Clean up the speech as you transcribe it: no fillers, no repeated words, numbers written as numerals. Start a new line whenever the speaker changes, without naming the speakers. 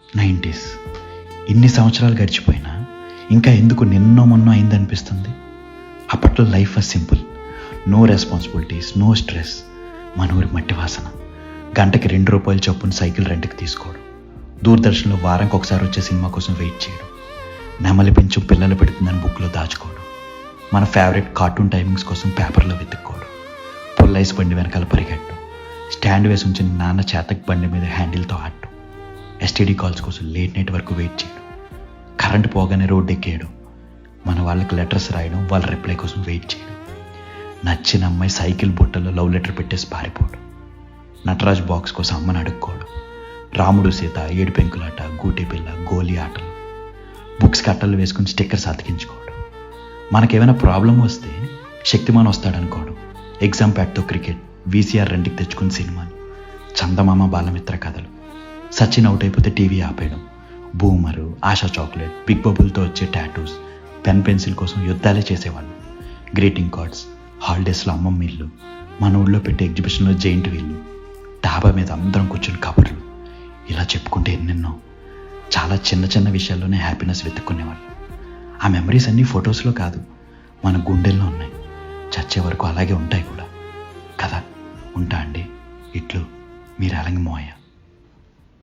90s. ఇన్ని సంవత్సరాలు గడిచిపోయినా ఇంకా ఎందుకు నిన్నో మొన్నో అయిందనిపిస్తుంది. అప్పట్లో life was simple. No responsibilities, no stress. మన ఊరి మట్టి వాసన, గంటకి ₹2 చొప్పున సైకిల్ రెంట్కి తీసుకోవడం, దూరదర్శన్లో వారానికి ఒకసారి వచ్చే సినిమా కోసం వెయిట్ చేయడం, నెమలి పెంచు పిల్లలు పెడుతుందని బుక్లో దాచుకోవడం, మన ఫేవరెట్ కార్టూన్ టైమింగ్స్ కోసం పేపర్లో వెతుక్కోవడం, పుల్లైస్ బండి వెనకాల పరిగెట్టడం, స్టాండ్ వేసి ఉంచిన నాన్న చేతక్ బండి మీద హ్యాండిల్తో ఆడటం, ఎస్టీడీ కాల్స్ కోసం లేట్ నైట్ వరకు వెయిట్ చేయడం, కరెంట్ పోగానే రోడ్డు ఎక్కేయడం, మన వాళ్ళకి లెటర్స్ రాయడం, వాళ్ళ రిప్లై కోసం వెయిట్ చేయడం, నచ్చిన అమ్మాయి సైకిల్ బుట్టలో లవ్ లెటర్ పెట్టేసి పారిపోవడం, నటరాజ్ బాక్స్ కోసం అమ్మని అడుక్కోవడం, రాముడు సీత, ఏడు పెంకులాట, గూటి పిల్ల, గోలీ ఆటలు, బుక్స్ కట్టలు వేసుకుని స్టిక్కర్స్ అతికించుకోవడం, మనకేమైనా ప్రాబ్లం వస్తే శక్తిమాన్ వస్తాడనుకోవడం, ఎగ్జామ్ ప్యాడ్తో క్రికెట్, వీసీఆర్ రెంట్కి తెచ్చుకుని సినిమాలు, చందమామ బాలమిత్ర కథలు, సచిన్ అవుట్ అయిపోతే టీవీ ఆపేయడం, బూమరు, ఆశా చాక్లెట్, బిగ్ బబుల్తో వచ్చే టాటూస్, పెన్ పెన్సిల్ కోసం యుద్ధాలే చేసేవాళ్ళు, గ్రీటింగ్ కార్డ్స్, హాలిడేస్లో అమ్మమ్మ ఇల్లు, మన ఊళ్ళో పెట్టే ఎగ్జిబిషన్లో జైంట్ వీళ్ళు, డాబా మీద అందరం కూర్చొని కబుర్లు, ఇలా చెప్పుకుంటే ఎన్నెన్నో. చాలా చిన్న చిన్న విషయాల్లోనే హ్యాపీనెస్ వెతుక్కునేవాళ్ళు. ఆ మెమరీస్ అన్నీ ఫొటోస్లో కాదు, మన గుండెల్లో ఉన్నాయి. చచ్చే వరకు అలాగే ఉంటాయి కూడా కదా. ఉంటా అండి. ఇట్లు మీరు అలంగి మోయ.